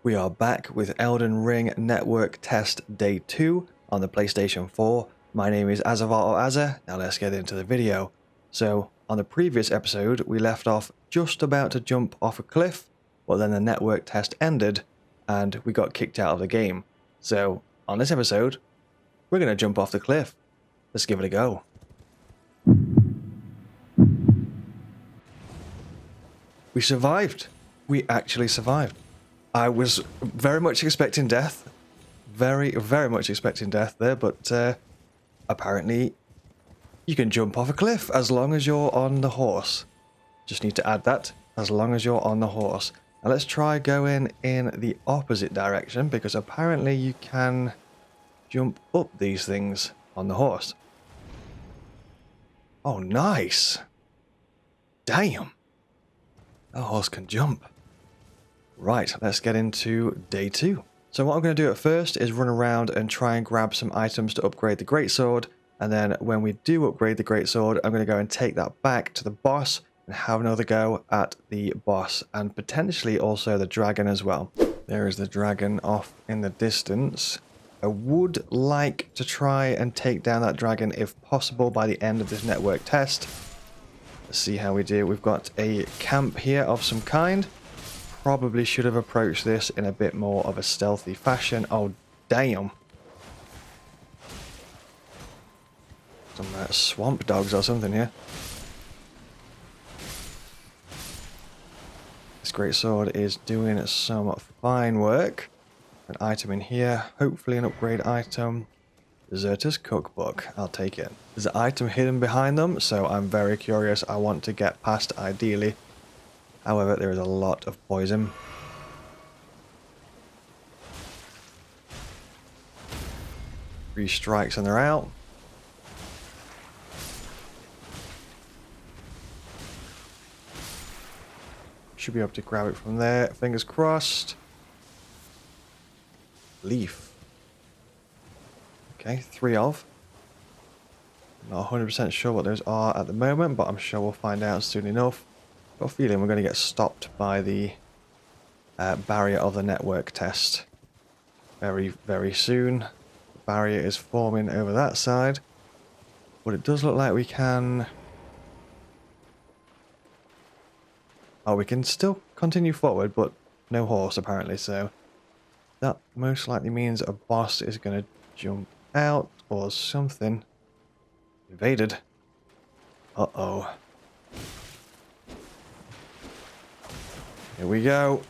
We are back with Elden Ring Network Test Day 2 on the PlayStation 4. My name is Azzavhar or Azza. Now let's get into the video. So, on the previous episode, we left off just about to jump off a cliff, but then the network test ended, and we got kicked out of the game. So, on this episode, we're going to jump off the cliff. Let's give it a go. We survived. We actually survived. I was very much expecting death. Very much expecting death there, but apparently you can jump off a cliff as long as you're on the horse. Just need to add that, as long as you're on the horse. Now let's try going in the opposite direction, because apparently you can jump up these things on the horse. Oh, nice. Damn. That horse can jump. Right, let's get into day 2. So what I'm going to do at first is run around and try and grab some items to upgrade the greatsword, and then when we do upgrade the greatsword, I'm going to go and take that back to the boss and have another go at the boss, and potentially also the dragon as well. There is the dragon off in the distance. I would like to try and take down that dragon if possible by the end of this network test. Let's see how we do. We've got a camp here of some kind. Probably should have approached this in a bit more of a stealthy fashion. Oh, damn. Some swamp dogs or something here. This great sword is doing some fine work. An item in here. Hopefully an upgrade item. Deserter's cookbook. I'll take it. There's an item hidden behind them, so I'm very curious. I want to get past ideally. However, there is a lot of poison. Three strikes and they're out. Should be able to grab it from there. Fingers crossed. Leaf. Okay, 3 of. Not 100% sure what those are at the moment, but I'm sure we'll find out soon enough. Got a feeling we're going to get stopped by the barrier of the network test very soon. The barrier is forming over that side, but it does look like we can... Oh, we can still continue forward, but no horse apparently, so that most likely means a boss is going to jump out or something. Invaded. Uh-oh. Here we go.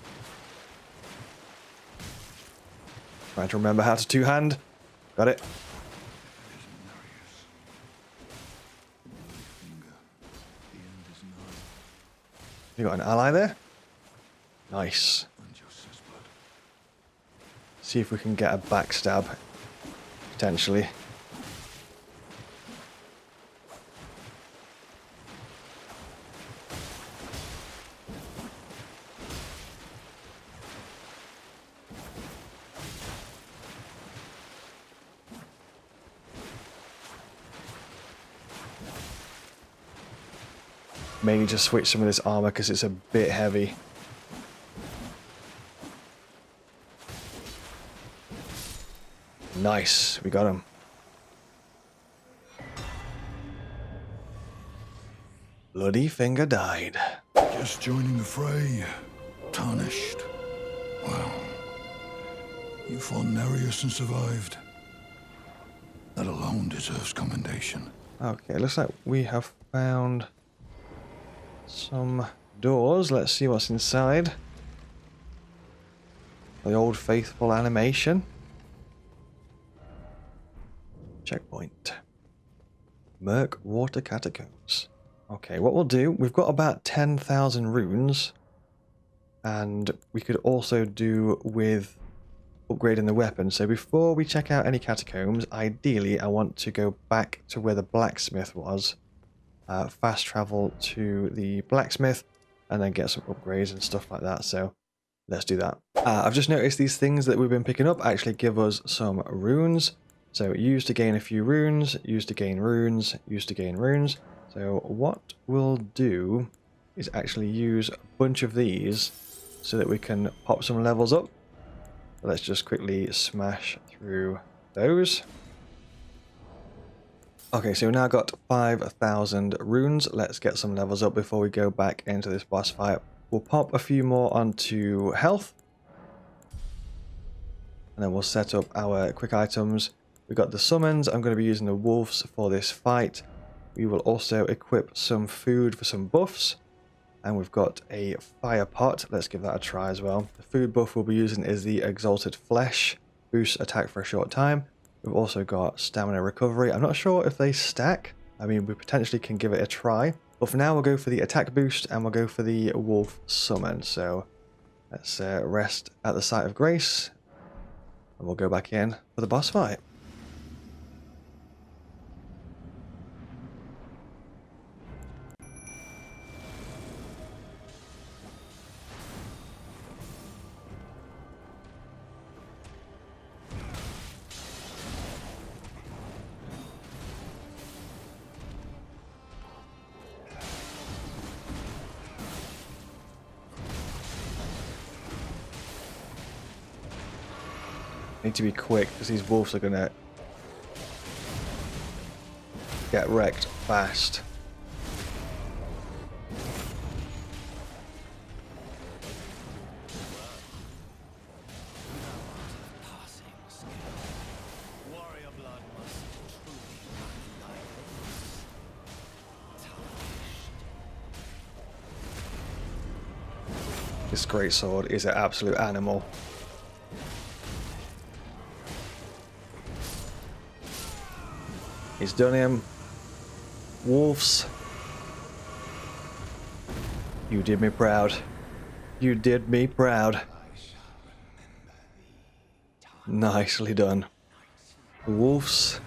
Trying to remember how to two-hand. Got it. You got an ally there? Nice. See if we can get a backstab. Potentially. Mainly just switch some of this armor because it's a bit heavy. Nice, we got him. Bloody finger died. Just joining the fray. Tarnished. Wow. You fought Nereus and survived. That alone deserves commendation. Okay, looks like we have found some doors. Let's see what's inside. The old faithful animation. Checkpoint. Mechwater Catacombs. Okay, what we'll do, we've got about 10,000 runes, and we could also do with upgrading the weapon. So before we check out any catacombs, ideally I want to go back to where the blacksmith was, fast travel to the blacksmith, and then get some upgrades and stuff like that. So let's do that. I've just noticed these things that we've been picking up actually give us some runes. So use to gain a few runes, use to gain runes, use to gain runes. So what we'll do is actually use a bunch of these so that we can pop some levels up. Let's just quickly smash through those. Okay, so we've now got 5,000 runes. Let's get some levels up before we go back into this boss fight. We'll pop a few more onto health. And then we'll set up our quick items. We've got the summons. I'm going to be using the wolves for this fight. We will also equip some food for some buffs. And we've got a fire pot. Let's give that a try as well. The food buff we'll be using is the Exalted Flesh. Boosts attack for a short time. We've also got stamina recovery. I'm not sure if they stack. I mean, we potentially can give it a try. But for now, we'll go for the attack boost and we'll go for the wolf summon. So let's rest at the site of grace. And we'll go back in for the boss fight. Need to be quick because these wolves are gonna get wrecked fast. This greatsword is an absolute animal. He's done him. Wolves. You did me proud. You did me proud. Nicely done. The wolves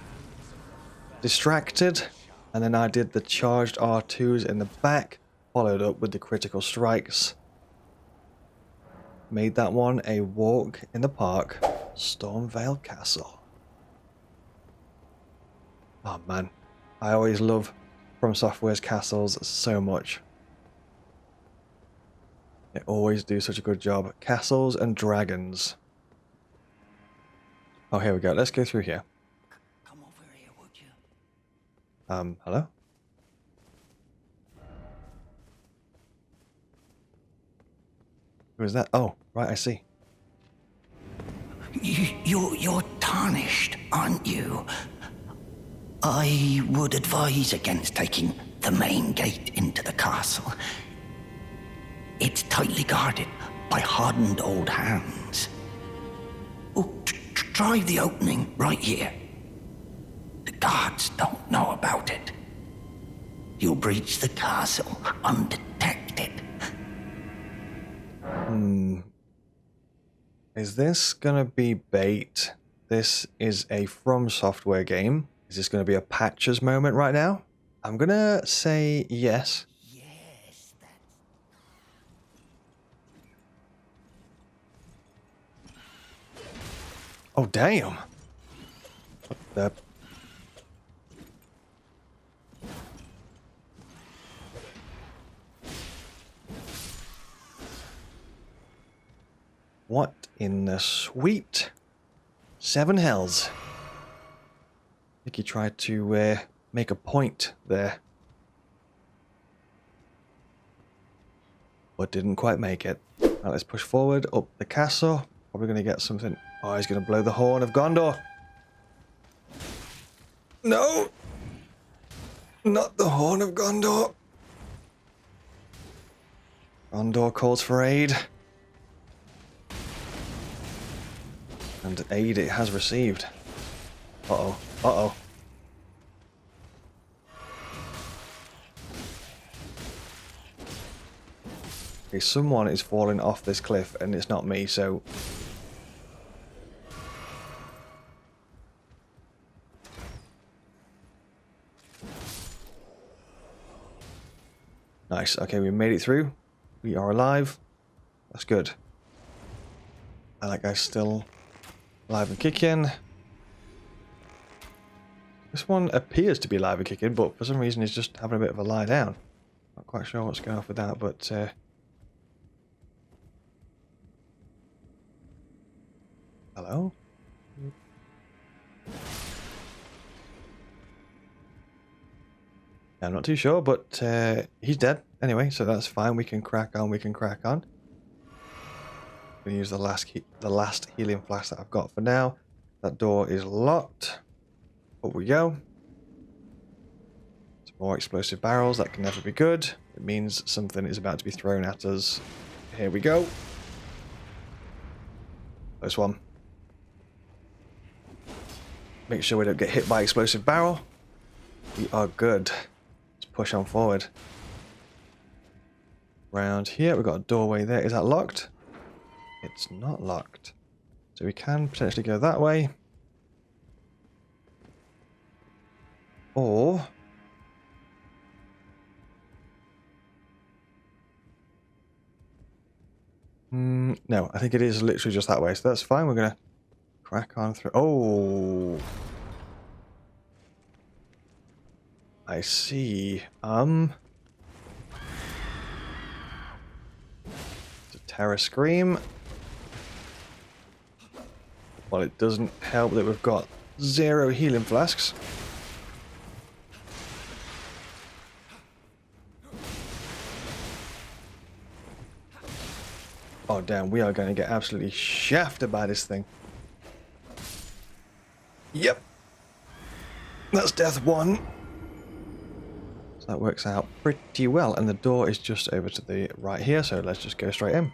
distracted, and then I did the charged R2s in the back, followed up with the critical strikes. Made that one a walk in the park. Stormvale Castle. Oh man, I always love From Software's castles so much. They always do such a good job. Castles and dragons. Oh, here we go. Let's go through here. Come over here, would you? Hello? Who is that? Oh, right, I see. You're tarnished, aren't you? I would advise against taking the main gate into the castle. It's tightly guarded by hardened old hands. Oh, try the opening right here. The guards don't know about it. You'll breach the castle undetected. Is this gonna be bait? This is a From Software game. Is this gonna be a patches moment right now? I'm gonna say yes. Yes, Oh, damn. What the... What in the sweet 7 hells? I think he tried to make a point there. But didn't quite make it. Now let's push forward up the castle. Probably going to get something. Oh, he's going to blow the horn of Gondor. No! Not the horn of Gondor. Gondor calls for aid. And aid it has received. Uh-oh. Uh-oh. Okay, someone is falling off this cliff and it's not me, so... Nice. Okay, we made it through. We are alive. That's good. And that guy's still alive and kicking. This one appears to be alive and kicking, but for some reason he's just having a bit of a lie down. Not quite sure what's going on with that, but Hello? I'm not too sure, but he's dead anyway, so that's fine. We can crack on. We can crack on. I'm gonna use the last healing flask that I've got for now. That door is locked. Up we go. Some more explosive barrels. That can never be good. It means something is about to be thrown at us. Here we go. Close one. Make sure we don't get hit by explosive barrel. We are good. Let's push on forward. Round here, we've got a doorway there. Is that locked? It's not locked. So we can potentially go that way. Or... no, I think it is literally just that way. So that's fine. We're going to crack on through. Oh! I see. It's a terror scream. Well, it doesn't help that we've got 0 healing flasks. Oh damn, we are going to get absolutely shafted by this thing. Yep. That's death 1. So that works out pretty well. And the door is just over to the right here, so let's just go straight in.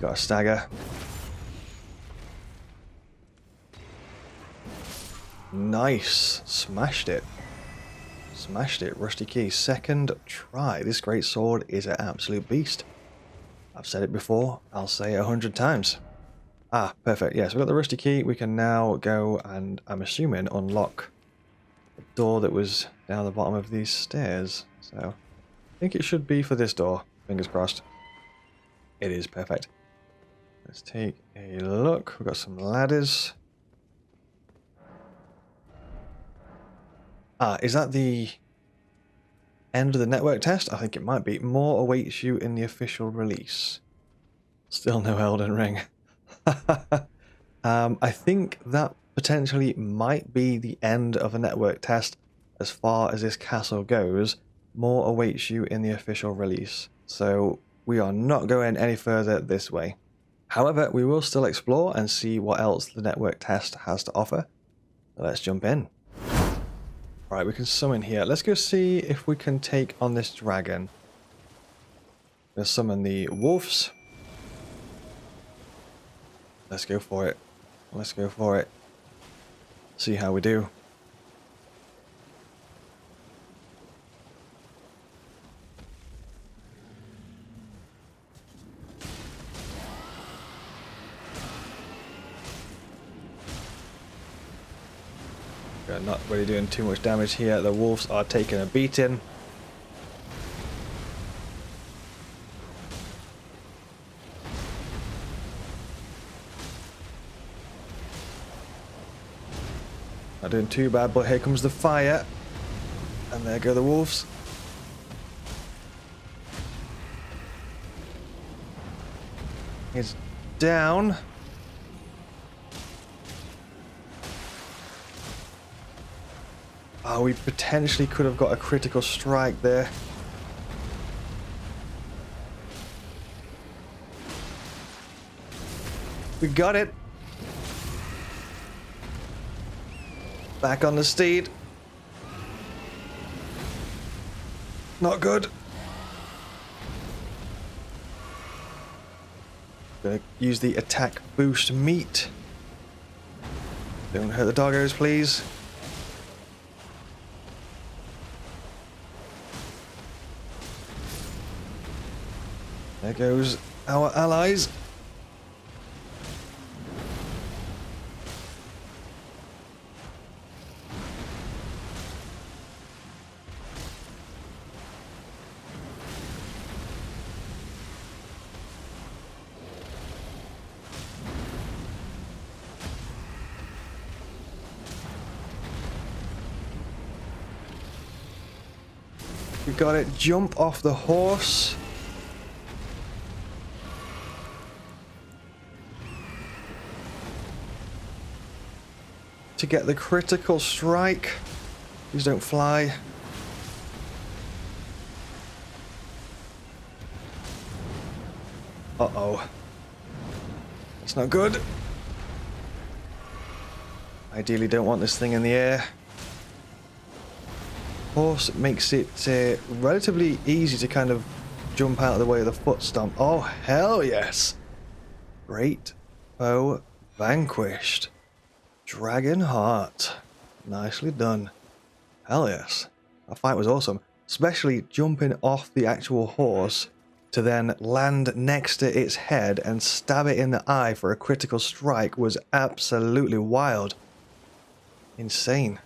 Got a stagger. Nice. Smashed it. Smashed it. Rusty key. Second try. This great sword is an absolute beast. I've said it before. I'll say it 100 times. Ah, perfect. Yes, we've got the rusty key. We can now go and, I'm assuming, unlock the door that was down the bottom of these stairs. So, I think it should be for this door. Fingers crossed. It is perfect. Let's take a look. We've got some ladders. Ah, is that the end of the network test? I think it might be. More awaits you in the official release. Still no Elden Ring. I think that potentially might be the end of a network test as far as this castle goes. More awaits you in the official release. So we are not going any further this way. However, we will still explore and see what else the network test has to offer. So let's jump in. Right, we can summon here. Let's go see if we can take on this dragon. Let's summon the wolves. Let's go for it. Let's go for it. See how we do. Not really doing too much damage here. The wolves are taking a beating. Not doing too bad, but here comes the fire. And there go the wolves. He's down. Oh, we potentially could have got a critical strike there. We got it. Back on the steed. Not good. Gonna use the attack boost meat. Don't hurt the doggos, please. There goes our allies. We got it. Jump off the horse. To get the critical strike. Please don't fly. Uh-oh. That's not good. Ideally don't want this thing in the air. Horse makes it relatively easy to kind of jump out of the way of the foot stomp. Oh, hell yes. Great foe vanquished. Dragon heart. Nicely done. Hell yes. That fight was awesome. Especially jumping off the actual horse to then land next to its head and stab it in the eye for a critical strike was absolutely wild. Insane.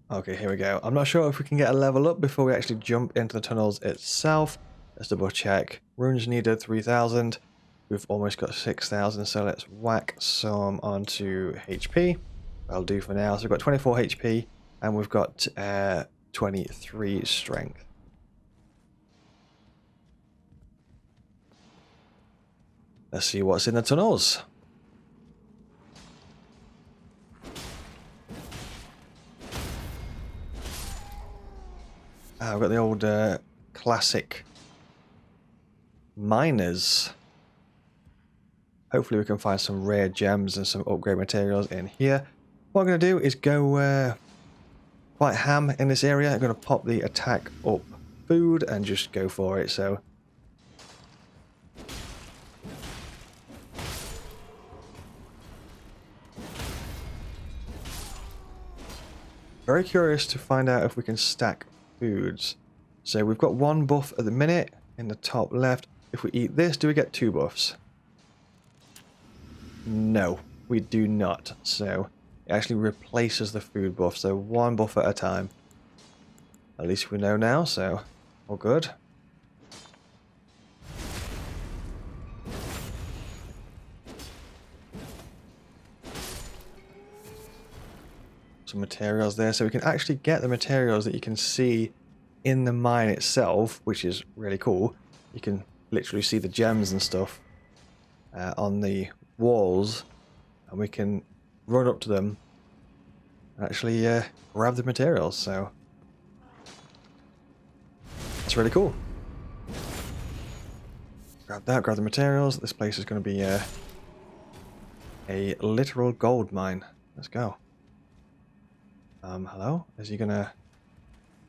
Okay, here we go. I'm not sure if we can get a level up before we actually jump into the tunnels itself. Let's double check. Runes needed 3,000. We've almost got 6,000, so let's whack some onto HP. That'll do for now. So we've got 24 HP and we've got 23 strength. Let's see what's in the tunnels. I've got the old classic miners. Hopefully we can find some rare gems and some upgrade materials in here. What I'm going to do is go quite ham in this area. I'm going to pop the attack up food and just go for it. So very curious to find out if we can stack foods. So we've got one buff at the minute in the top left. If we eat this, do we get 2 buffs? No, we do not. So it actually replaces the food buff. So 1 buff at a time. At least we know now, so all good. Some materials there, so we can actually get the materials that you can see in the mine itself, which is really cool. You can literally see the gems and stuff on the walls, and we can run up to them and actually grab the materials, so that's really cool. Grab that, grab the materials. This place is going to be a literal gold mine. Let's go. Hello? Is he gonna...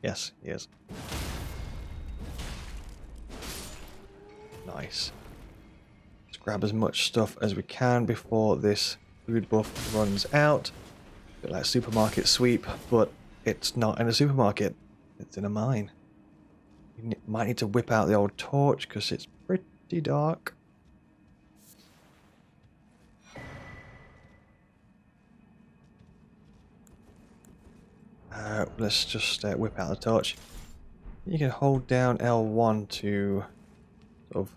Yes, he is. Nice. Let's grab as much stuff as we can before this food buff runs out. A bit like supermarket sweep, but it's not in a supermarket. It's in a mine. You might need to whip out the old torch because it's pretty dark. Let's just whip out the torch. You can hold down L1 to sort of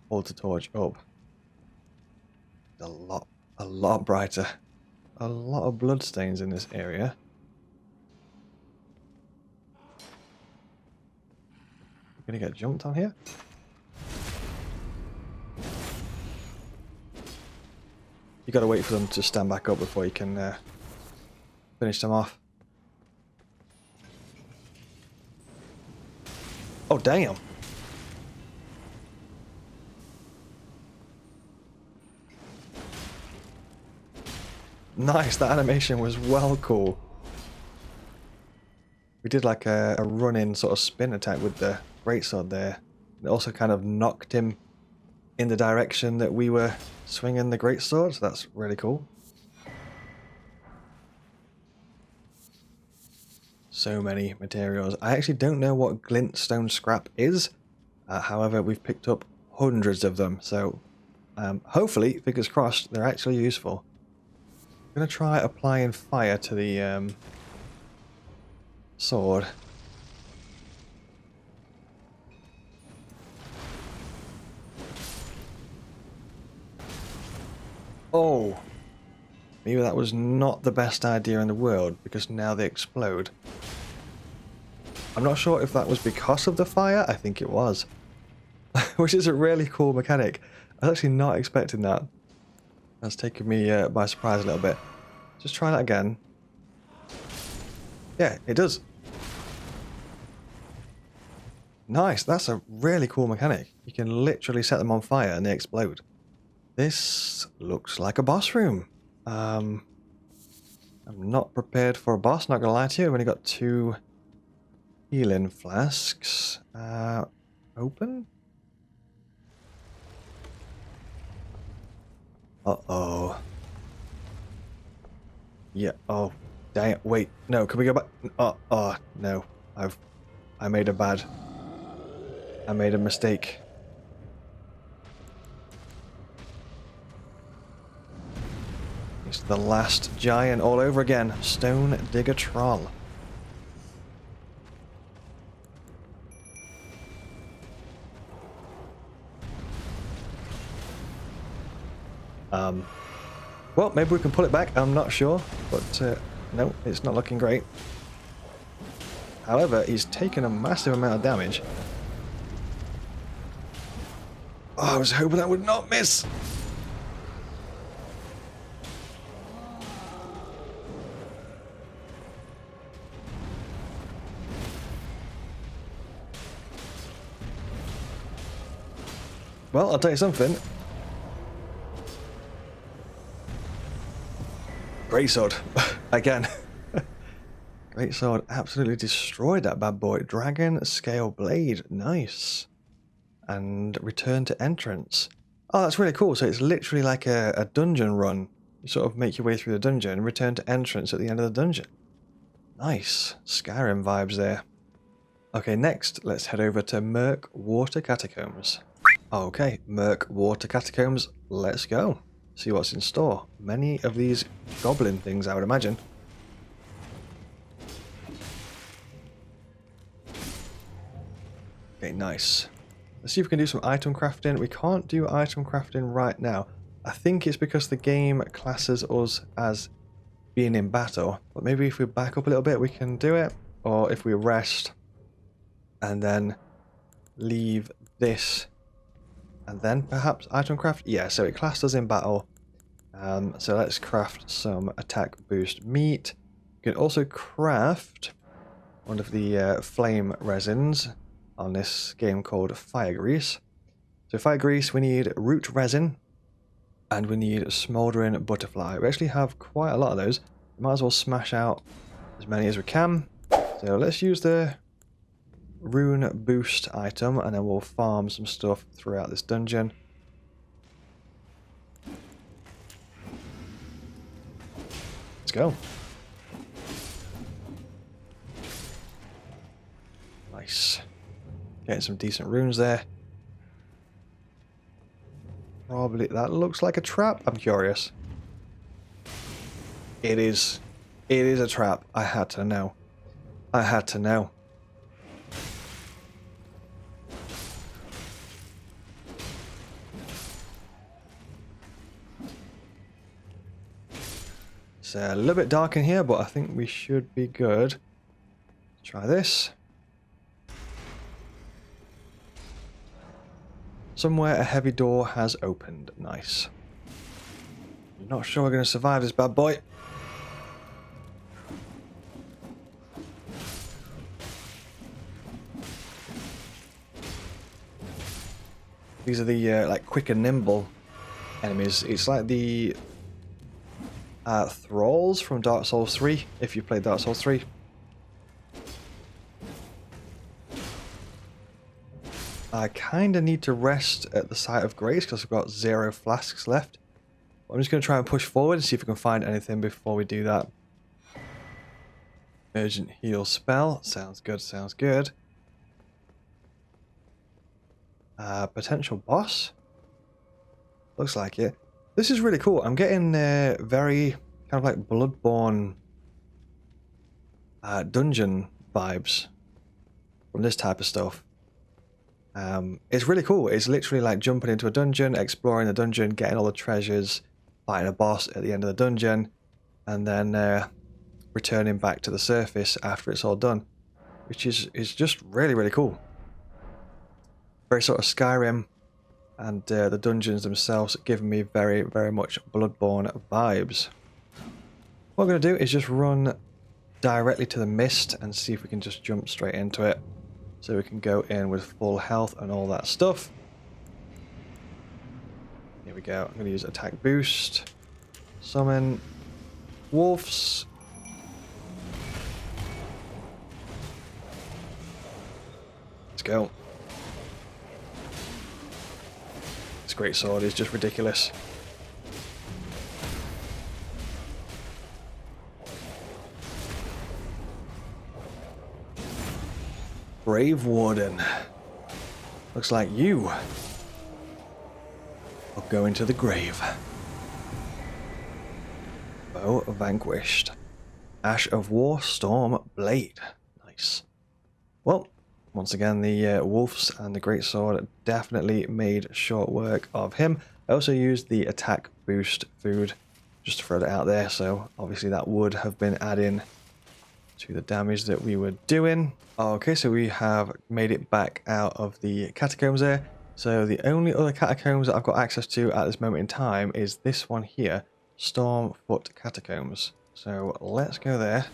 hold the torch up. A lot brighter. A lot of bloodstains in this area. Gonna get jumped on here? You gotta wait for them to stand back up before you can finish them off. Oh, damn. Nice, that animation was well cool. We did like a run-in sort of spin attack with the greatsword there. It also kind of knocked him in the direction that we were swinging the greatsword, so that's really cool. So many materials. I actually don't know what glintstone scrap is. However, we've picked up hundreds of them. So hopefully, fingers crossed, they're actually useful. I'm going to try applying fire to the sword. Oh. Maybe that was not the best idea in the world because now they explode. I'm not sure if that was because of the fire. I think it was. Which is a really cool mechanic. I was actually not expecting that. That's taken me by surprise a little bit. Just try that again. Yeah, it does. Nice, that's a really cool mechanic. You can literally set them on fire and they explode. This looks like a boss room. I'm not prepared for a boss, not gonna lie to you. I've only got 2 healing flasks. Open? Uh-oh. Yeah, oh, dang it. Wait, no, can we go back? Oh, no. I made a mistake. It's the last giant all over again. Stone Digger Troll. Well, maybe we can pull it back. I'm not sure, but no, it's not looking great. However, he's taken a massive amount of damage. Oh, I was hoping that would not miss. Well, I'll tell you something. Greatsword. Again. Greatsword absolutely destroyed that bad boy. Dragon Scale Blade. Nice. And return to entrance. Oh, that's really cool. So it's literally like a dungeon run. You sort of make your way through the dungeon and return to entrance at the end of the dungeon. Nice. Skyrim vibes there. Okay, next, let's head over to Mechwater Catacombs. Okay, Mechwater Catacombs. Let's go. See what's in store. Many of these goblin things, I would imagine. Okay, nice. Let's see if we can do some item crafting. We can't do item crafting right now. I think it's because the game classes us as being in battle. But maybe if we back up a little bit, we can do it. Or if we rest and then leave this and then perhaps item craft. Yeah, so it classed us in battle. So let's craft some attack boost meat. You can also craft one of the flame resins on this game called Fire Grease. So Fire Grease, we need root resin and we need smoldering butterfly. We actually have quite a lot of those. We might as well smash out as many as we can. So let's use the rune boost item and then we'll farm some stuff throughout this dungeon. Let's go. Nice. Getting some decent runes there. Probably that looks like a trap. I'm curious. It is. It is a trap. I had to know. I had to know. It's a little bit dark in here, but I think we should be good. Try this. Somewhere a heavy door has opened. Nice. I'm not sure we're going to survive this bad boy. These are the like quick and nimble enemies. It's like the thralls from Dark Souls 3, if you played Dark Souls 3. I kind of need to rest at the site of grace because I've got 0 flasks left. I'm just going to try and push forward and see if we can find anything before we do that. Urgent heal spell. Sounds good, sounds good. Potential boss? Looks like it. This is really cool. I'm getting very kind of like Bloodborne dungeon vibes from this type of stuff. It's really cool. It's literally like jumping into a dungeon, exploring the dungeon, getting all the treasures, fighting a boss at the end of the dungeon, and then returning back to the surface after it's all done, which is just really, really cool. Very sort of Skyrim, and the dungeons themselves giving me very, very much Bloodborne vibes. What I'm going to do is just run directly to the mist and see if we can just jump straight into it, so we can go in with full health and all that stuff. Here we go. I'm going to use attack boost, summon wolves. Let's go. This great sword is just ridiculous. Brave Warden. Looks like you are going to the grave. Foe vanquished. Ash of War, Storm Blade. Nice. Well, once again, the wolves and the great sword definitely made short work of him. I also used the attack boost food, just to throw that out there, so obviously that would have been adding to the damage that we were doing. Okay, so we have made it back out of the catacombs there. So the only other catacombs that I've got access to at this moment in time is this one here, Stormfoot Catacombs. So let's go there.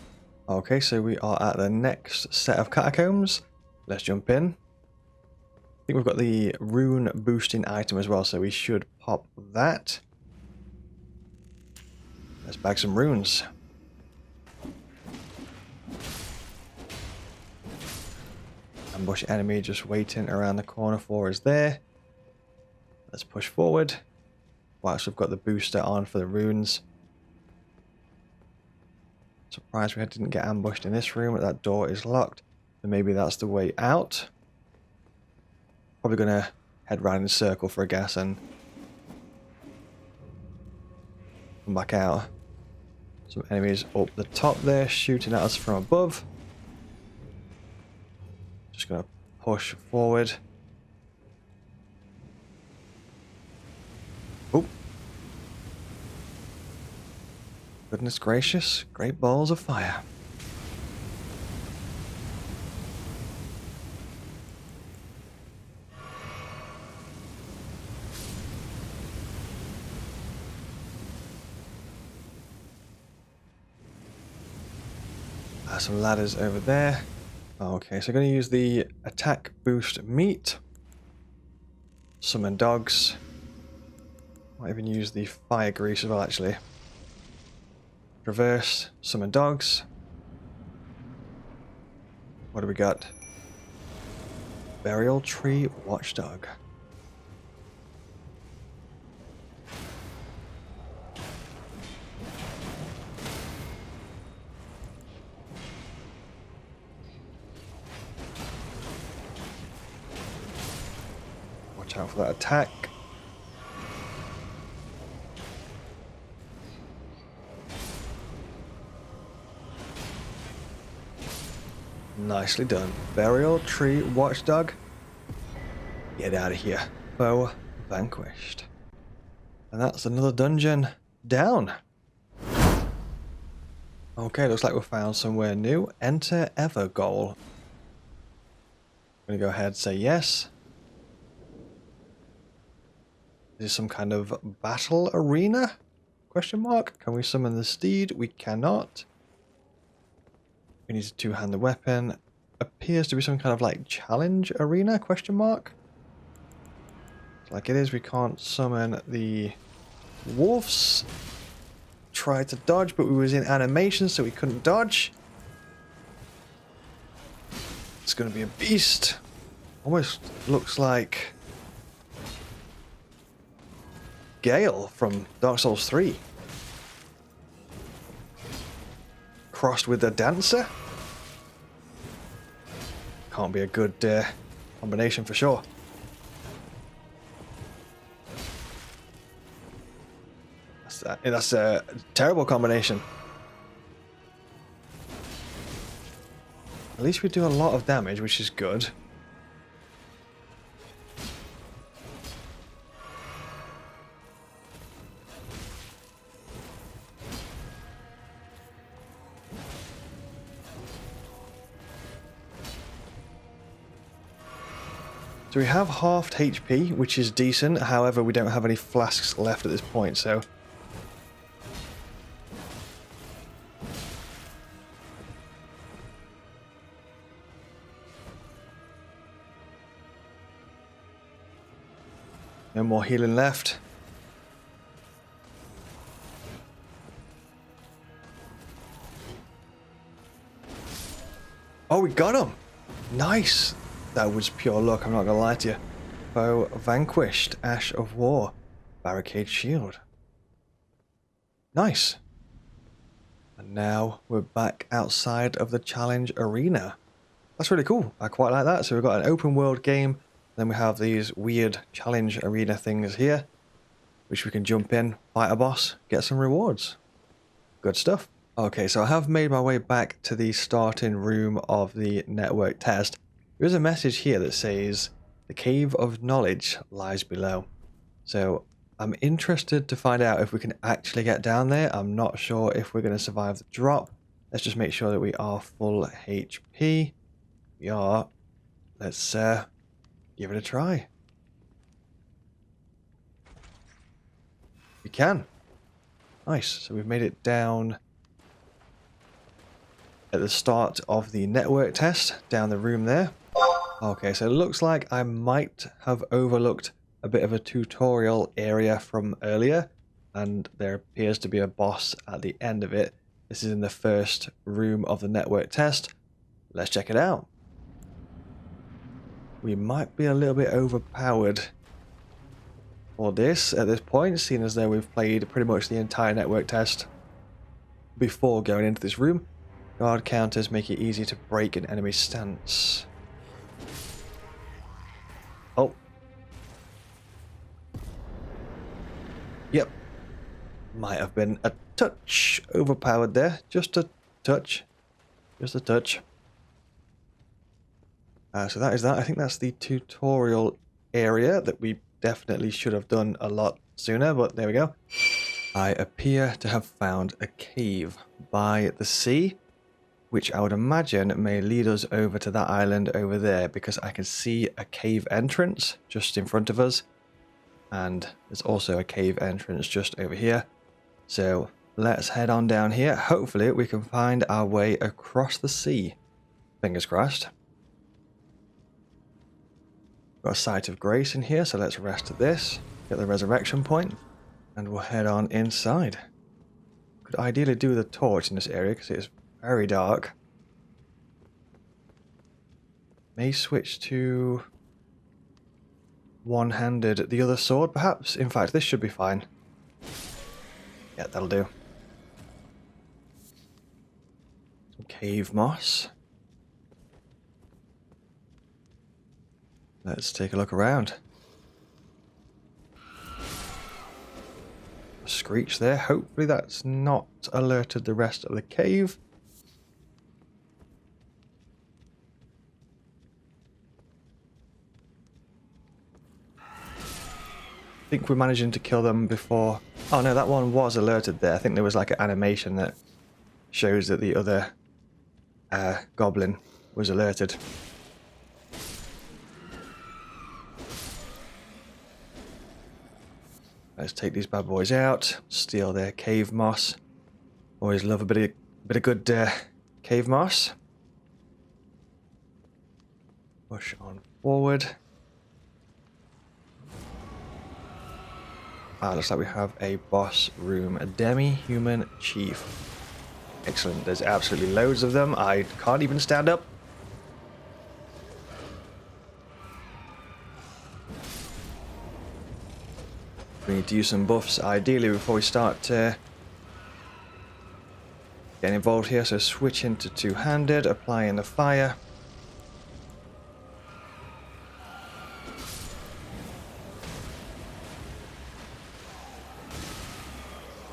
Okay, so we are at the next set of catacombs. Let's jump in. I think we've got the rune boosting item as well, so we should pop that. Let's bag some runes. Ambush enemy just waiting around the corner for us there. Let's push forward. Whilst we've got the booster on for the runes. Surprised we didn't get ambushed in this room. That door is locked. So maybe that's the way out. Probably gonna head round in a circle for a guess and come back out. Some enemies up the top there shooting at us from above. Just gonna push forward. Oh. Goodness gracious, great balls of fire. Some ladders over there. Okay, so I'm going to use the attack boost meat. Summon dogs. Might even use the fire grease as well, actually. Reverse, summon dogs. What do we got? Burial Tree Watchdog. Watch out for that attack. Nicely done. Burial Tree Watchdog. Get out of here. Foe vanquished. And that's another dungeon down. Okay, looks like we found somewhere new. Enter Evergoal. I'm going to go ahead and say yes. Is this some kind of battle arena? Question mark. Can we summon the steed? We cannot. We need to two-hand the weapon. Appears to be some kind of like challenge arena? Question mark. Like it is, we can't summon the wolves. Tried to dodge, but we was in animation, so we couldn't dodge. It's going to be a beast. Almost looks like Gale from Dark Souls 3. Crossed with a dancer. Can't be a good combination for sure. That's a terrible combination. At least we do a lot of damage, which is good. So we have halved HP, which is decent. However, we don't have any flasks left at this point, so... no more healing left. Oh, we got him! Nice! That was pure luck, I'm not gonna lie to you. Foe vanquished, Ash of War, Barricade Shield. Nice! And now we're back outside of the challenge arena. That's really cool, I quite like that. So we've got an open world game, then we have these weird challenge arena things here, which we can jump in, fight a boss, get some rewards. Good stuff. Okay, so I have made my way back to the starting room of the network test. There is a message here that says, the Cave of Knowledge lies below. So I'm interested to find out if we can actually get down there. I'm not sure if we're going to survive the drop. Let's just make sure that we are full HP. We are. Let's give it a try. We can. Nice. So we've made it down at the start of the network test, down the room there. Okay, so it looks like I might have overlooked a bit of a tutorial area from earlier, and there appears to be a boss at the end of it. This is in the first room of the network test. Let's check it out. We might be a little bit overpowered for this at this point, seeing as though we've played pretty much the entire network test before going into this room. Guard counters make it easy to break an enemy's stance. Oh. Yep. Might have been a touch overpowered there. Just a touch. Just a touch. So that is that. I think that's the tutorial area that we definitely should have done a lot sooner, but there we go. I appear to have found a cave by the sea, which I would imagine may lead us over to that island over there, because I can see a cave entrance just in front of us, and there's also a cave entrance just over here. So let's head on down here. Hopefully we can find our way across the sea. Fingers crossed. Got a Sight of Grace in here, so let's rest at this, get the resurrection point, and we'll head on inside. Could ideally do with a torch in this area because it is very dark. May switch to one-handed the other sword, perhaps. In fact, this should be fine. Yeah, that'll do. Some cave moss. Let's take a look around. A screech there. Hopefully that's not alerted the rest of the cave. I think we're managing to kill them before... Oh no, that one was alerted there. I think there was like an animation that shows that the other goblin was alerted. Let's take these bad boys out, steal their cave moss. Always love a bit of good cave moss. Push on forward. Looks like we have a boss room, a demi-human chief. Excellent, there's absolutely loads of them. I can't even stand up. We need to use some buffs ideally before we start getting involved here. So switch into two-handed, applying the fire.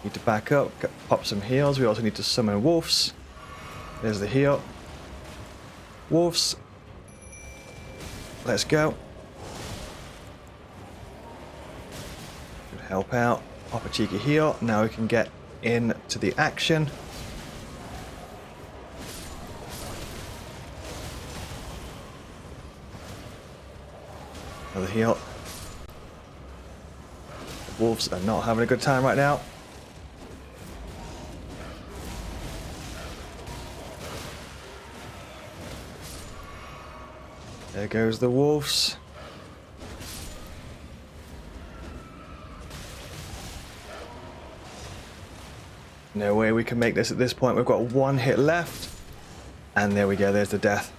Need to back up, pop some heals. We also need to summon wolves. There's the heal. Wolves. Let's go. Help out, pop a cheeky heal. Now we can get into the action. Another heal. The wolves are not having a good time right now. There goes the wolves. No way we can make this at this point. We've got one hit left. And there we go, there's the death.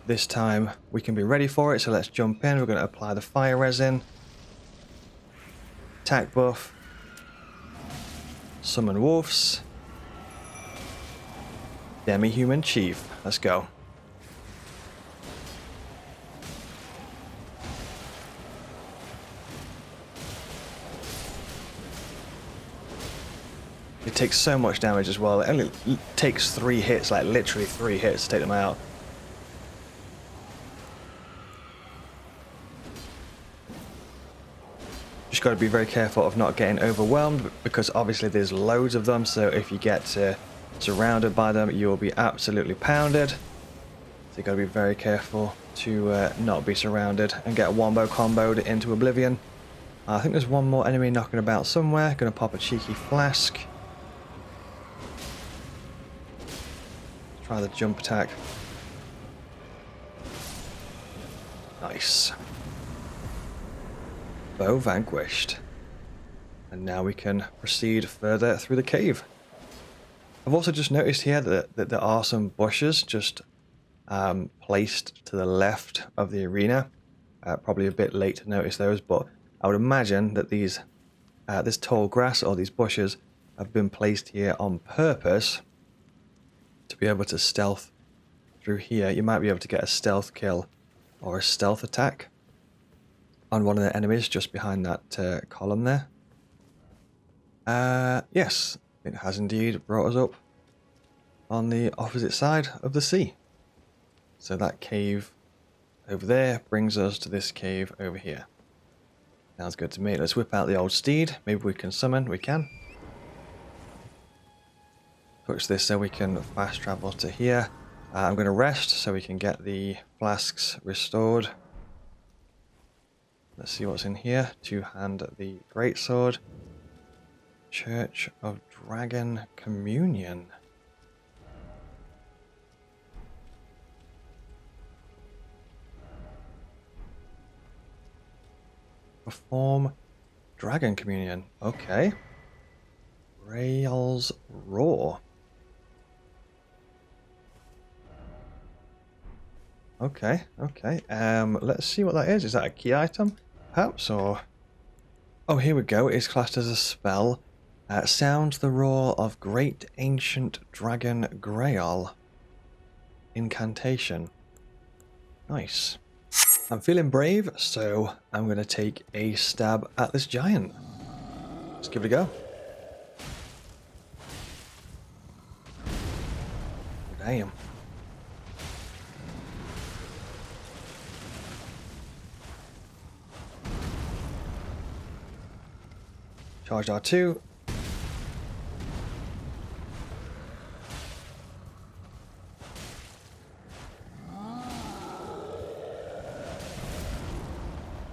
This time we can be ready for it, so let's jump in. We're going to apply the fire resin. Attack buff. Summon wolves. Demi-human chief. Let's go. It takes so much damage as well. It only takes 3 hits, like literally 3 hits to take them out. Just got to be very careful of not getting overwhelmed, because obviously there's loads of them, so if you get surrounded by them, you will be absolutely pounded. So you got to be very careful to not be surrounded and get wombo comboed into oblivion. I think there's one more enemy knocking about somewhere. Gonna pop a cheeky flask. Try the jump attack. Nice. Foe vanquished. And now we can proceed further through the cave. I've also just noticed here that there are some bushes just placed to the left of the arena. Probably a bit late to notice those, but I would imagine that these this tall grass or these bushes have been placed here on purpose to be able to stealth through here. You might be able to get a stealth kill or a stealth attack on one of the enemies just behind that column there. Yes, it has indeed brought us up on the opposite side of the sea. So that cave over there brings us to this cave over here. Sounds good to me. Let's whip out the old steed. Maybe we can summon. We can. Touch this so we can fast travel to here. I'm going to rest so we can get the flasks restored. Let's see what's in here. Two-hand the greatsword. Church of Dragon Communion. Perform Dragon Communion. Okay. Rael's Roar. Okay, okay. Let's see what that is. Is that a key item, perhaps, or... Oh, here we go. It's classed as a spell. Sounds the roar of great ancient dragon Grail. Incantation. Nice. I'm feeling brave, so I'm going to take a stab at this giant. Let's give it a go. Damn. Charged R2.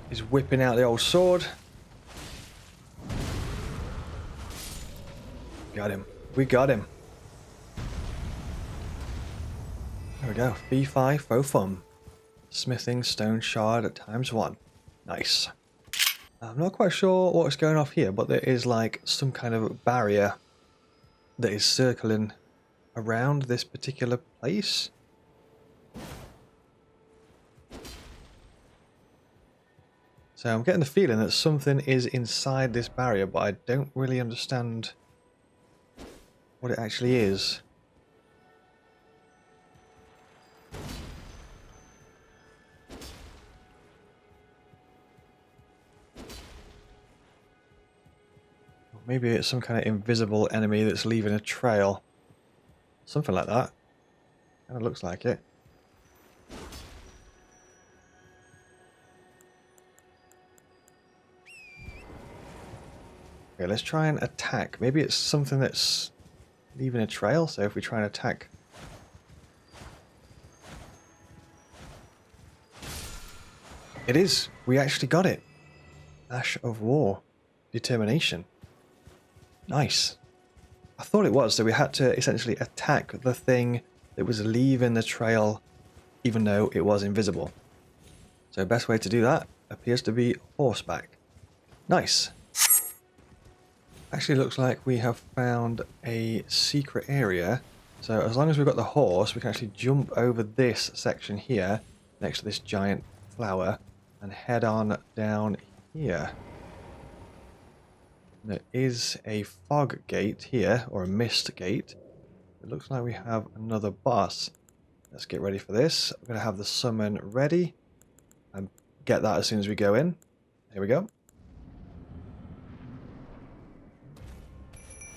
He's whipping out the old sword. Got him. We got him. There we go. B5 faux fum. Smithing stone shard at ×1. Nice. I'm not quite sure what's going off here, but there is like some kind of barrier that is circling around this particular place. So I'm getting the feeling that something is inside this barrier, but I don't really understand what it actually is. Maybe it's some kind of invisible enemy that's leaving a trail. Something like that. Kind of looks like it. Okay, let's try and attack. Maybe it's something that's leaving a trail, so if we try and attack... It is. We actually got it. Ash of War. Determination. Nice. I thought it was, so we had to essentially attack the thing that was leaving the trail, even though it was invisible. So best way to do that appears to be horseback. Nice. Actually looks like we have found a secret area. So as long as we've got the horse, we can actually jump over this section here, next to this giant flower, and head on down here. There is a fog gate here, or a mist gate. It looks like we have another boss. Let's get ready for this. I'm going to have the summon ready and get that as soon as we go in. Here we go.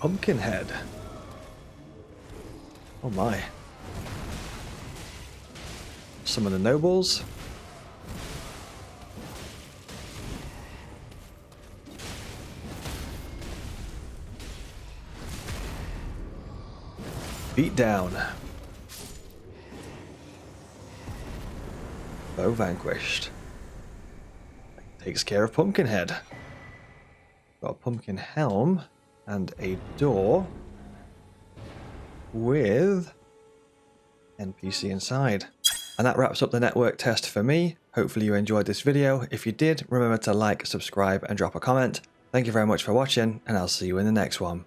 Pumpkinhead. Oh my. Summon the nobles. Beat down. Foe vanquished. Takes care of Pumpkinhead. Got a pumpkin helm and a door with NPC inside. And that wraps up the network test for me. Hopefully you enjoyed this video. If you did, remember to like, subscribe, and drop a comment. Thank you very much for watching, and I'll see you in the next one.